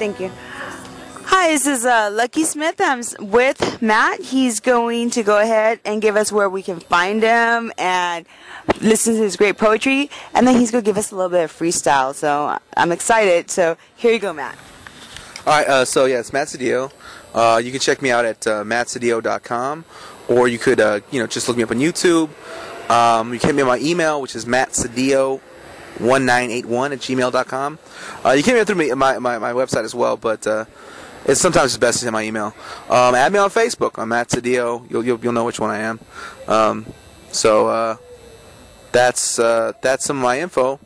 Thank you. Hi, this is Lucky Smith. I'm with Matt. He's going to go ahead and give us where we can find him and listen to his great poetry, and then he's going to give us a little bit of freestyle. So I'm excited. So here you go, Matt. All right, so yeah, it's Matt Cedillo. You can check me out at mattcedillo.com, or you could just look me up on YouTube. You can hit me on my email, which is mattcedillo1981@gmail.com. You can hit me through my website as well, but it's sometimes best to hit my email. Add me on Facebook. I'm Matt Cedillo. You'll know which one I am. That's some of my info.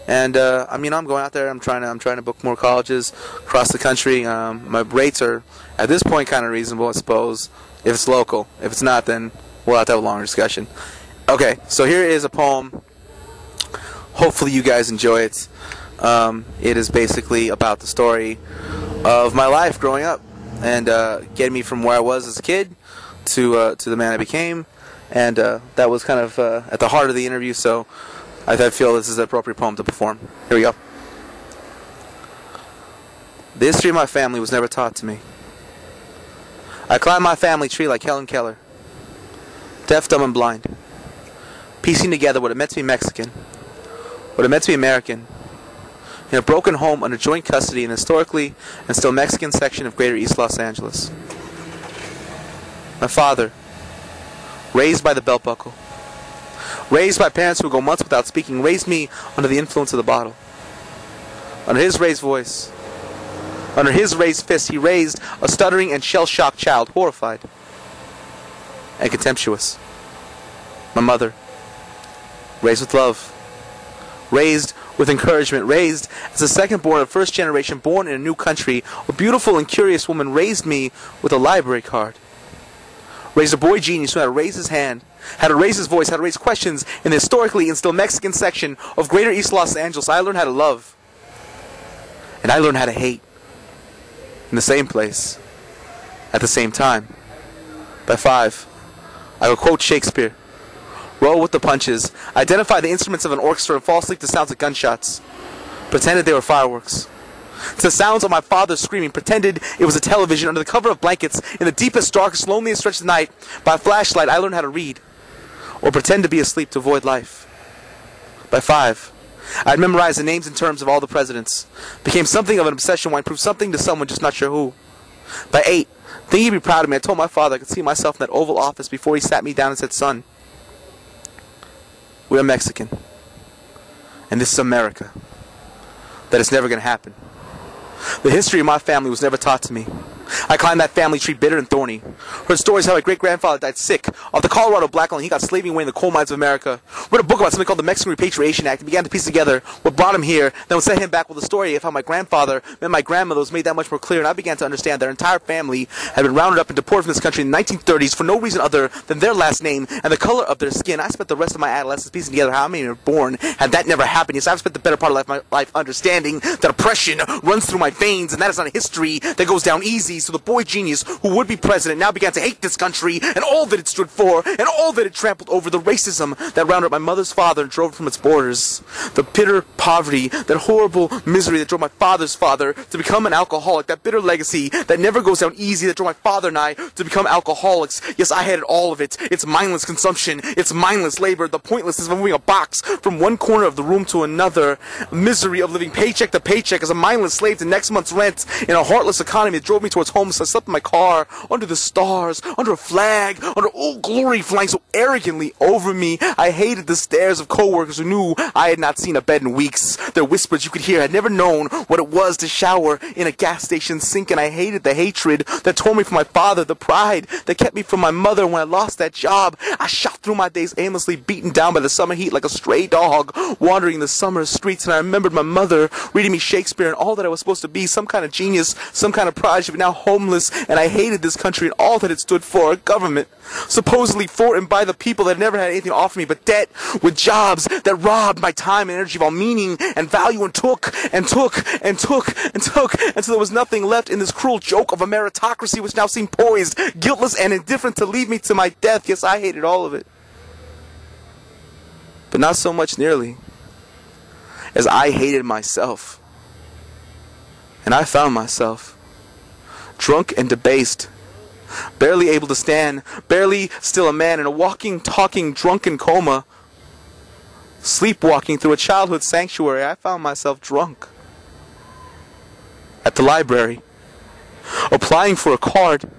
And I'm going out there. I'm trying to book more colleges across the country. My rates are at this point kind of reasonable, I suppose, if it's local. If it's not, then we'll have to have a longer discussion. Okay, so here is a poem. Hopefully you guys enjoy it. It is basically about the story of my life growing up and getting me from where I was as a kid to the man I became. And that was kind of at the heart of the interview, so I feel this is an appropriate poem to perform. Here we go. The history of my family was never taught to me. I climbed my family tree like Helen Keller, deaf, dumb, and blind, piecing together what it meant to be Mexican, what it meant to be American, in a broken home under joint custody in the historically and still Mexican section of Greater East Los Angeles. My father, raised by the belt buckle, raised by parents who would go months without speaking, raised me under the influence of the bottle. Under his raised voice, under his raised fist, he raised a stuttering and shell-shocked child, horrified and contemptuous. My mother, raised with love, raised with encouragement, raised as a second born of first generation, born in a new country, a beautiful and curious woman, raised me with a library card. Raised a boy genius who had to raise his hand, had to raise his voice, had to raise questions in the historically and still Mexican section of Greater East Los Angeles. I learned how to love, and I learned how to hate in the same place, at the same time. By 5, I would quote Shakespeare, roll with the punches, identify the instruments of an orchestra, and fall asleep to sounds of gunshots, pretended they were fireworks. To the sounds of my father screaming, pretended it was a television under the cover of blankets in the deepest, darkest, loneliest stretch of the night. By flashlight, I learned how to read, or pretend to be asleep to avoid life. By 5, I'd memorized the names and terms of all the presidents, became something of an obsession when I proved something to someone, just not sure who. By 8, thinking he'd be proud of me, I told my father I could see myself in that Oval Office before he sat me down and said, "Son, we're Mexican, and this is America. That it's never going to happen." The history of my family was never taught to me. I climbed that family tree bitter and thorny. Heard stories how my great-grandfather died sick off the Colorado Black Line. He got slaving away in the coal mines of America. Read a book about something called the Mexican Repatriation Act and began to piece together what brought him here. Then would send him back with a story of how my grandfather met my grandmother was made that much more clear, and I began to understand their entire family had been rounded up and deported from this country in the 1930s for no reason other than their last name and the color of their skin. I spent the rest of my adolescence piecing together how many were born had that never happened. Yes, I've spent the better part of my life understanding that oppression runs through my veins, and that is not a history that goes down easy. So the boy genius who would be president now began to hate this country and all that it stood for and all that it trampled over, the racism that rounded up my mother's father and drove it from its borders, the bitter poverty, that horrible misery that drove my father's father to become an alcoholic, that bitter legacy that never goes down easy that drove my father and I to become alcoholics. Yes, I hated all of it. It's mindless consumption, it's mindless labor, the pointlessness of moving a box from one corner of the room to another, misery of living paycheck to paycheck as a mindless slave to next month's rent in a heartless economy that drove me towards homelessness. I slept in my car, under the stars, under a flag, under Old Glory flying so arrogantly over me. I hated the stares of coworkers who knew I had not seen a bed in weeks. Their whispers you could hear. I had never known what it was to shower in a gas station sink, and I hated the hatred that tore me from my father, the pride that kept me from my mother. When I lost that job, I shot through my days aimlessly, beaten down by the summer heat like a stray dog, wandering the summer streets, and I remembered my mother reading me Shakespeare and all that I was supposed to be, some kind of genius, some kind of prodigy, but now homeless, and I hated this country and all that it stood for, a government supposedly for and by the people that never had anything to offer me but debt, with jobs that robbed my time and energy of all meaning and value, and took until there was nothing left in this cruel joke of a meritocracy which now seemed poised, guiltless and indifferent to lead me to my death. Yes, I hated all of it, but not so much nearly as I hated myself. And I found myself drunk and debased, barely able to stand, barely still a man, in a walking, talking, drunken coma, sleepwalking through a childhood sanctuary. I found myself drunk at the library, applying for a card.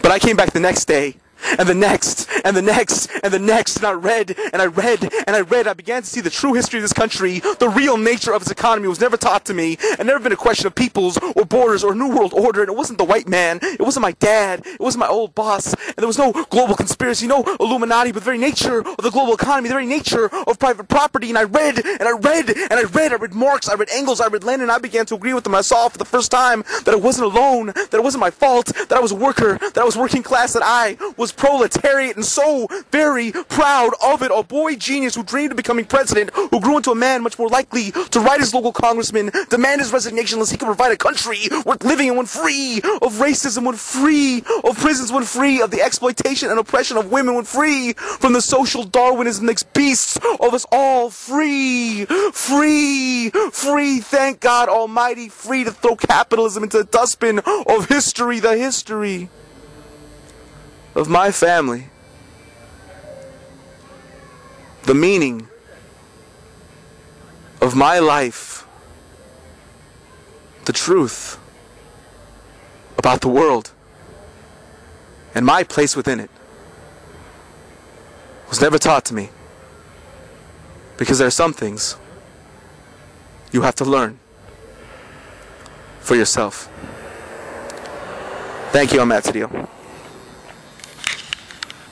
But I came back the next day, and the next, and the next, and the next, and I read, and I read, and I read. I began to see the true history of this country. The real nature of its economy was never taught to me, and never been a question of peoples, or borders, or New World Order, and it wasn't the white man, it wasn't my dad, it wasn't my old boss, and there was no global conspiracy, no Illuminati, but the very nature of the global economy, the very nature of private property. And I read, and I read, and I read. I read Marx, I read Engels, I read Lenin, and I began to agree with them. I saw for the first time that I wasn't alone, that it wasn't my fault, that I was a worker, that I was working class, that I was proletariat, and so very proud of it. A boy genius who dreamed of becoming president, who grew into a man much more likely to write his local congressman, demand his resignation unless he could provide a country worth living in, one free of racism, one free of prisons, one free of the exploitation and oppression of women, one free from the social Darwinism that makes beasts of us all. Free, free, free, thank God Almighty, free to throw capitalism into the dustbin of history, the history of my family, the meaning of my life, the truth about the world and my place within it was never taught to me, because there are some things you have to learn for yourself. Thank you, I'm Matt Cedillo.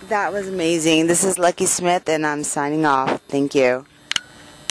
That was amazing. This is Lucky Smith, and I'm signing off. Thank you.